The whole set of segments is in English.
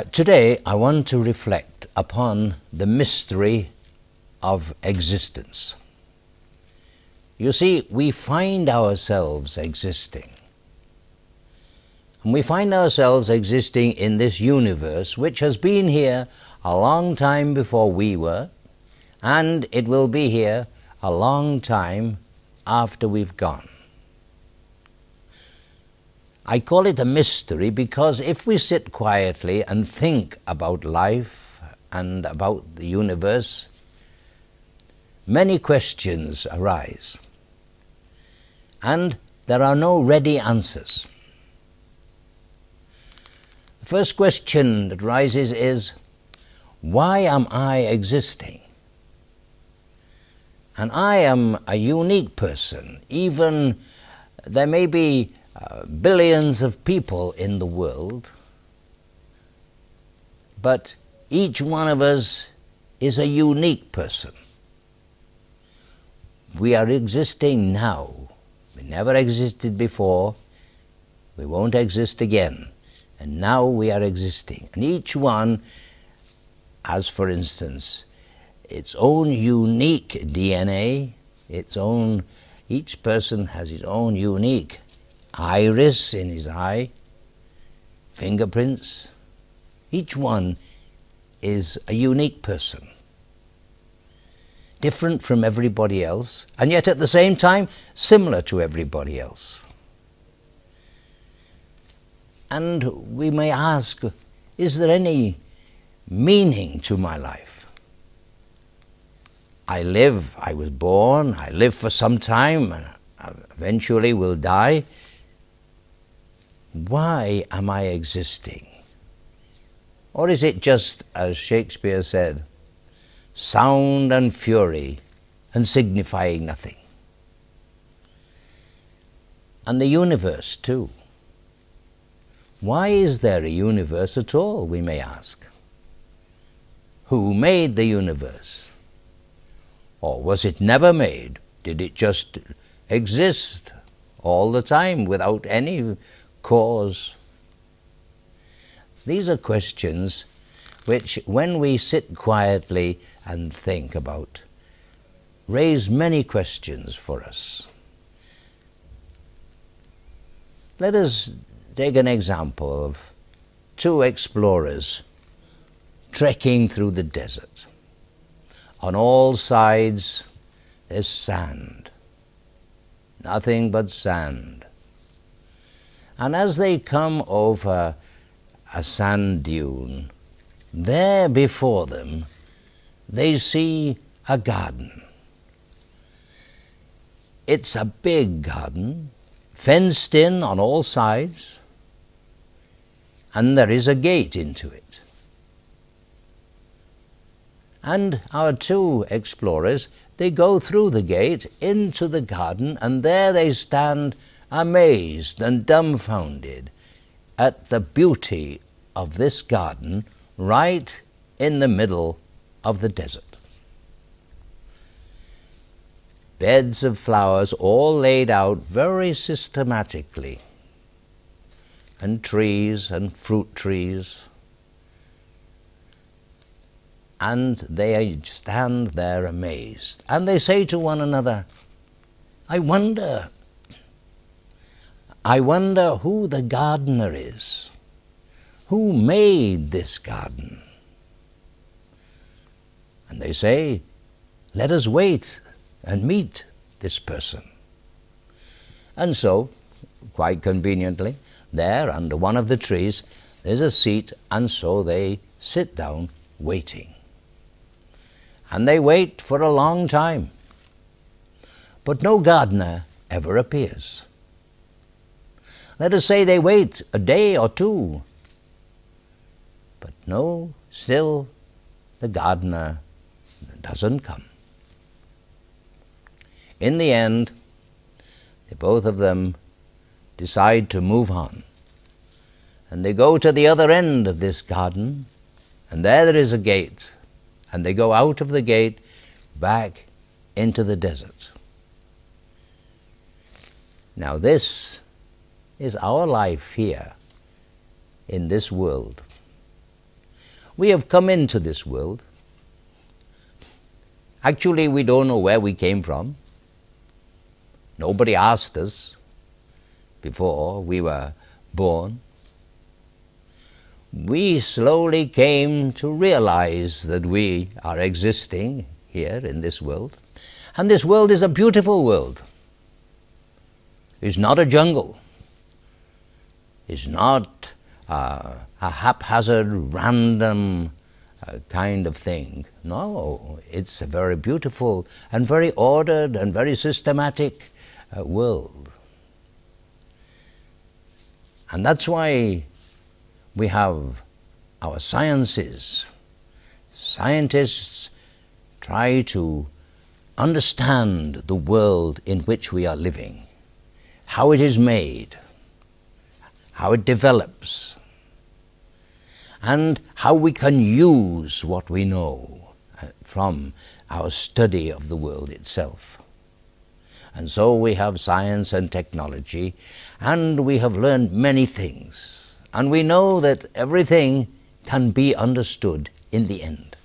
Today I want to reflect upon the mystery of existence. You see, we find ourselves existing. And we find ourselves existing in this universe which has been here a long time before we were, and it will be here a long time after we've gone. I call it a mystery because if we sit quietly and think about life and about the universe, many questions arise, and there are no ready answers. The first question that rises is, why am I existing? And I am a unique person. Even there may be billions of people in the world, but each one of us is a unique person. We are existing now. We never existed before. We won't exist again. And now we are existing. And each one has, for instance, its own unique DNA, each person has his own unique iris in his eye, fingerprints. Each one is a unique person, different from everybody else, and yet at the same time similar to everybody else. And we may ask, is there any meaning to my life? I was born, I live for some time, and eventually will die. Why am I existing? Or is it just, as Shakespeare said, sound and fury and signifying nothing? And the universe too. Why is there a universe at all, we may ask? Who made the universe? Or was it never made? Did it just exist all the time without any cause? These are questions which, when we sit quietly and think about, raise many questions for us. Let us take an example of two explorers trekking through the desert. On all sides there's sand, nothing but sand. And as they come over a sand dune, there before them they see a garden. It's a big garden, fenced in on all sides, and there is a gate into it. And our two explorers, they go through the gate into the garden, and there they stand amazed and dumbfounded at the beauty of this garden right in the middle of the desert. Beds of flowers all laid out very systematically, and trees and fruit trees. And they stand there amazed. And they say to one another, I wonder who the gardener is. Who made this garden? And they say, let us wait and meet this person. And so, quite conveniently, there under one of the trees, there's a seat, and so they sit down waiting. And they wait for a long time. But no gardener ever appears. Let us say they wait a day or two. But no, still the gardener doesn't come. In the end, both of them decide to move on. And they go to the other end of this garden, and there is a gate. And they go out of the gate back into the desert. Now this is our life here in this world. We have come into this world. Actually, we don't know where we came from. Nobody asked us before we were born. We slowly came to realize that we are existing here in this world. And this world is a beautiful world. It's not a jungle. It's not a haphazard, random kind of thing. No, it's a very beautiful and very ordered and very systematic world. And that's why we have our sciences. Scientists try to understand the world in which we are living, how it is made, how it develops, and how we can use what we know from our study of the world itself. And so we have science and technology, and we have learned many things. And we know that everything can be understood in the end.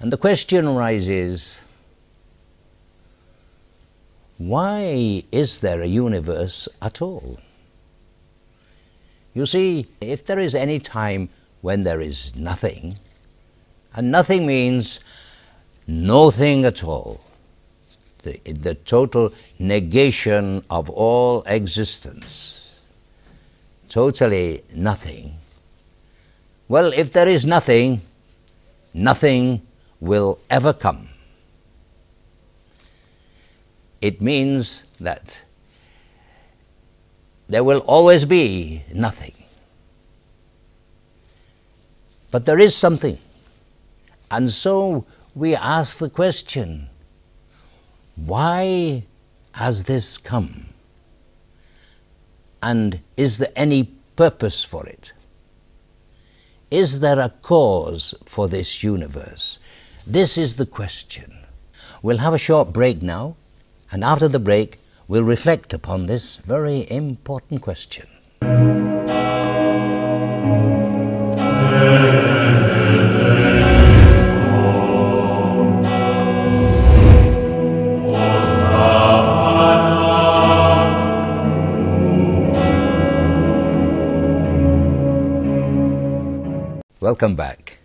And the question arises, why is there a universe at all? You see, if there is any time when there is nothing, and nothing means nothing at all, the total negation of all existence, totally nothing. Well, if there is nothing, nothing will ever come. It means that there will always be nothing. But there is something. And so we ask the question, why has this come? And is there any purpose for it? Is there a cause for this universe? This is the question. We'll have a short break now, and after the break, we'll reflect upon this very important question. Welcome back.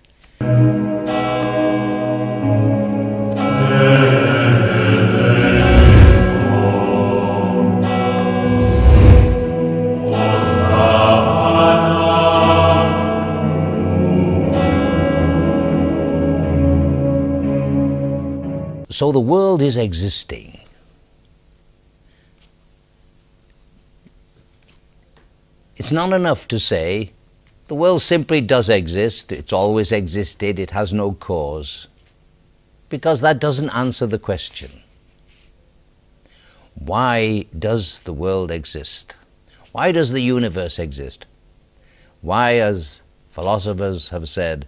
So the world is existing. It's not enough to say, the world simply does exist, it's always existed, it has no cause, because that doesn't answer the question. Why does the world exist? Why does the universe exist? Why, as philosophers have said,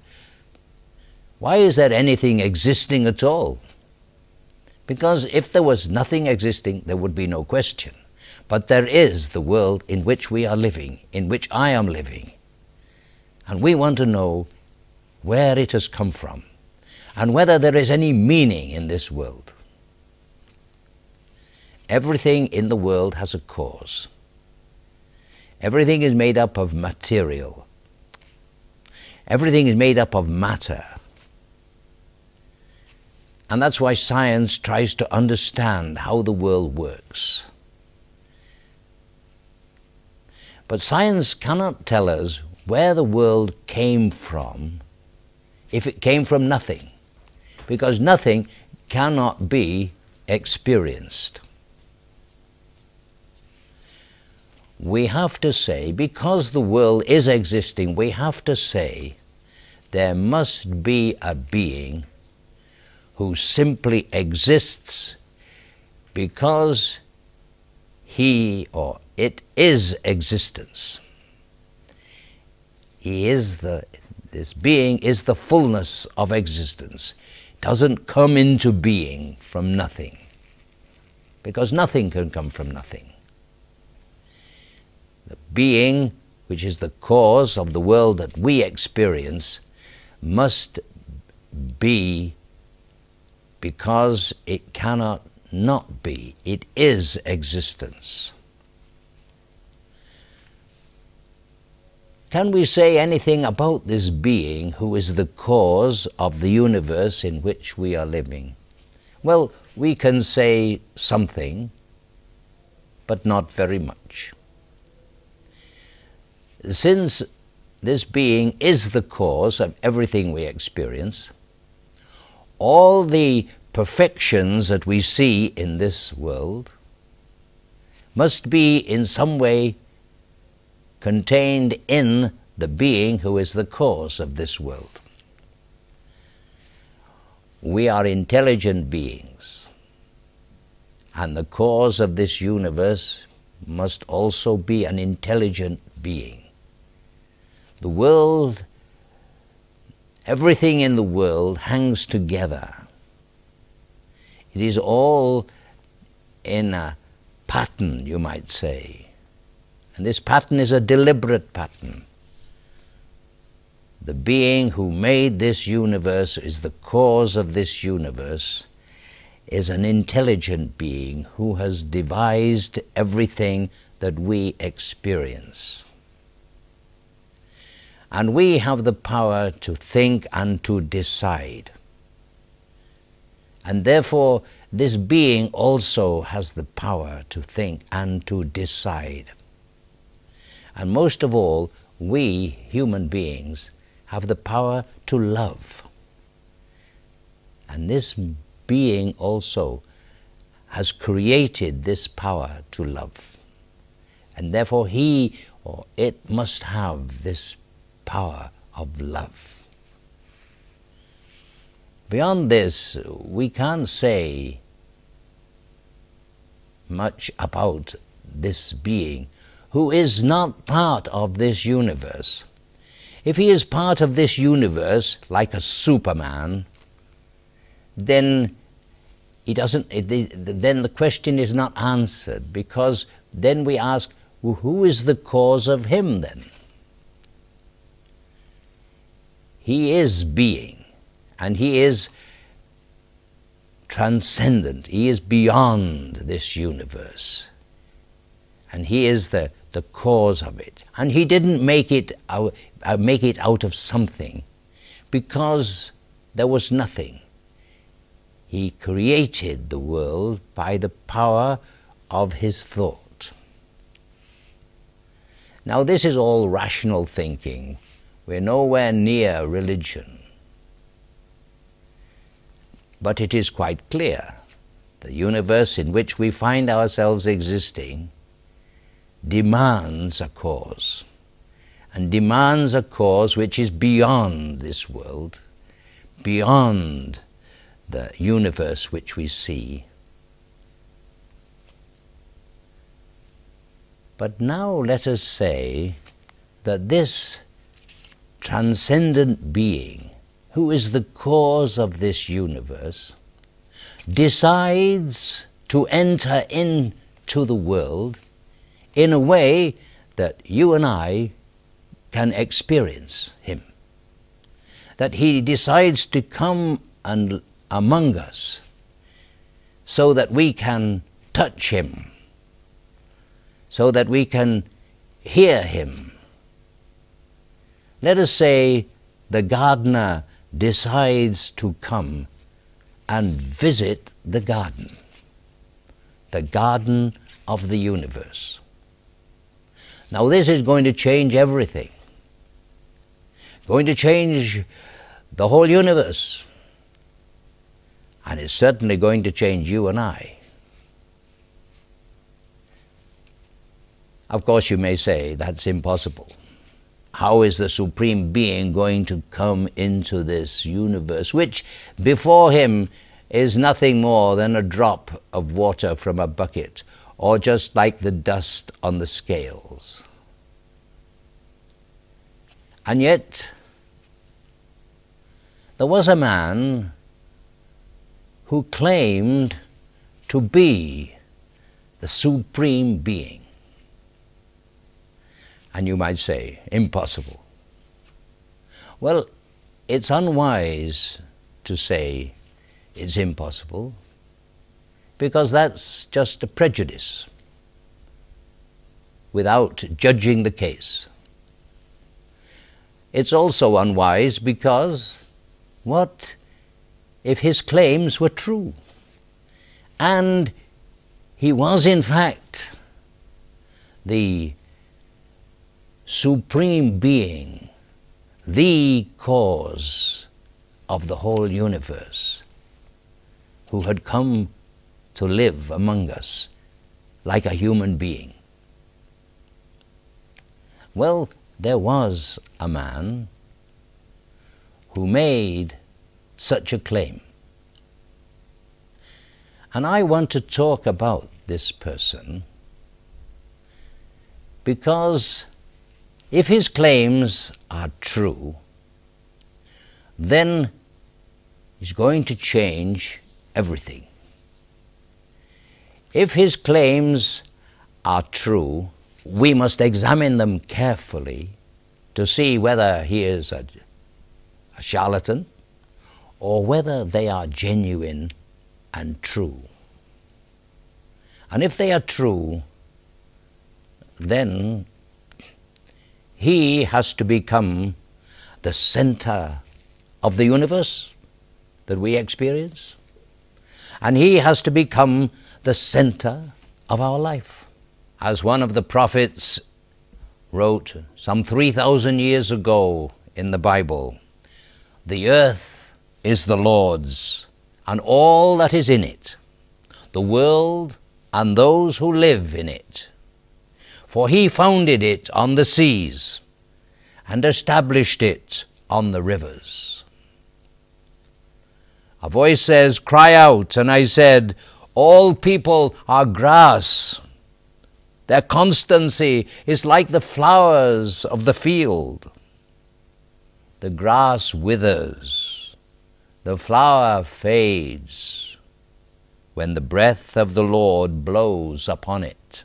why is there anything existing at all? Because if there was nothing existing, there would be no question. But there is the world in which we are living, in which I am living. And we want to know where it has come from and whether there is any meaning in this world. Everything in the world has a cause. Everything is made up of material. Everything is made up of matter. And that's why science tries to understand how the world works. But science cannot tell us where the world came from if it came from nothing, because nothing cannot be experienced. We have to say, because the world is existing, we have to say there must be a being who simply exists because he or it is existence. This being is the fullness of existence. It doesn't come into being from nothing, because nothing can come from nothing. The being which is the cause of the world that we experience, must be because it cannot not be. It is existence. Can we say anything about this being who is the cause of the universe in which we are living? Well, we can say something, but not very much. Since this being is the cause of everything we experience, all the perfections that we see in this world must be in some way contained in the being who is the cause of this world. We are intelligent beings, and the cause of this universe must also be an intelligent being. The world, everything in the world hangs together. It is all in a pattern, you might say. And this pattern is a deliberate pattern. The being who made this universe, is the cause of this universe, is an intelligent being who has devised everything that we experience. And we have the power to think and to decide. And therefore, this being also has the power to think and to decide. And most of all, we, human beings, have the power to love. And this being also has created this power to love. And therefore he or it must have this power of love. Beyond this, we can't say much about this being who is not part of this universe. If he is part of this universe, like a Superman, then then the question is not answered, because then we ask, well, who is the cause of him then? He is being, and he is transcendent. He is beyond this universe, and he is the cause of it. And he didn't make it out of something, because there was nothing. He created the world by the power of his thought. Now this is all rational thinking. We're nowhere near religion. But it is quite clear, the universe in which we find ourselves existing demands a cause, and demands a cause which is beyond this world, beyond the universe which we see. But now let us say that this transcendent being, who is the cause of this universe, decides to enter into the world in a way that you and I can experience him. That he decides to come among us so that we can touch him, so that we can hear him. Let us say the gardener decides to come and visit the garden of the universe. Now this is going to change everything, going to change the whole universe, and it's certainly going to change you and I. Of course, you may say, that's impossible. How is the Supreme Being going to come into this universe, which before him is nothing more than a drop of water from a bucket, or just like the dust on the scales? And yet, there was a man who claimed to be the Supreme Being. And you might say, impossible. Well, it's unwise to say it's impossible, because that's just a prejudice without judging the case. It's also unwise because what if his claims were true? And he was in fact the supreme being, the cause of the whole universe, who had come to live among us like a human being. Well, there was a man who made such a claim. And I want to talk about this person because if his claims are true, then he's going to change everything. If his claims are true, we must examine them carefully to see whether he is a charlatan or whether they are genuine and true. And if they are true, then he has to become the center of the universe that we experience, and he has to become the center of our life. As one of the prophets wrote some 3,000 years ago in the Bible, "The earth is the Lord's, and all that is in it, the world and those who live in it. For he founded it on the seas and established it on the rivers." A voice says, "Cry out." And I said, "All people are grass. Their constancy is like the flowers of the field. The grass withers, the flower fades, when the breath of the Lord blows upon it.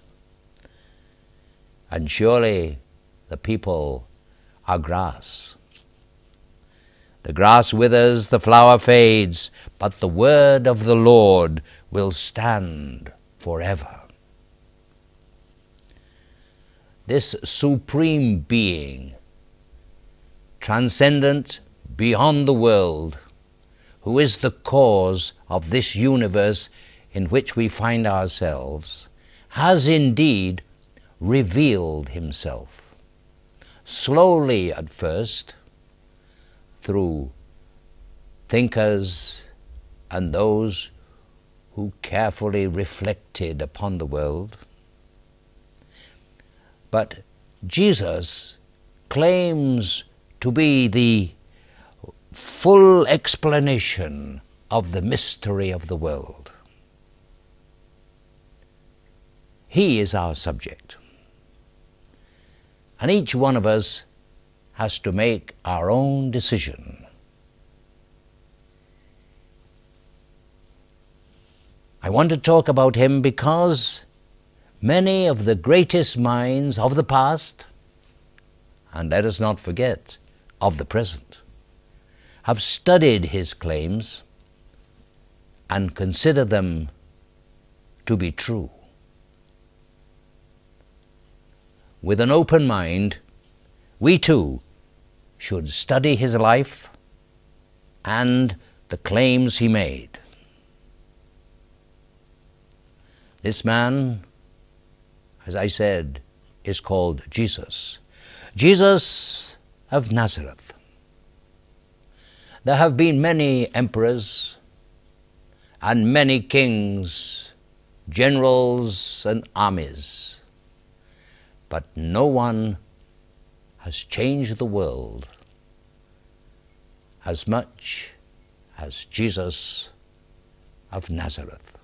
And surely the people are grass. The grass withers, the flower fades, but the word of the Lord will stand forever." This supreme being, transcendent beyond the world, who is the cause of this universe in which we find ourselves, has indeed revealed himself, slowly at first, through thinkers and those who carefully reflected upon the world. But Jesus claims to be the full explanation of the mystery of the world. He is our subject. And each one of us has to make our own decision. I want to talk about him because many of the greatest minds of the past, and let us not forget, of the present, have studied his claims and consider them to be true. With an open mind, we too should study his life and the claims he made. This man, as I said, is called Jesus. Jesus of Nazareth. There have been many emperors and many kings, generals and armies, but no one has changed the world as much as Jesus of Nazareth.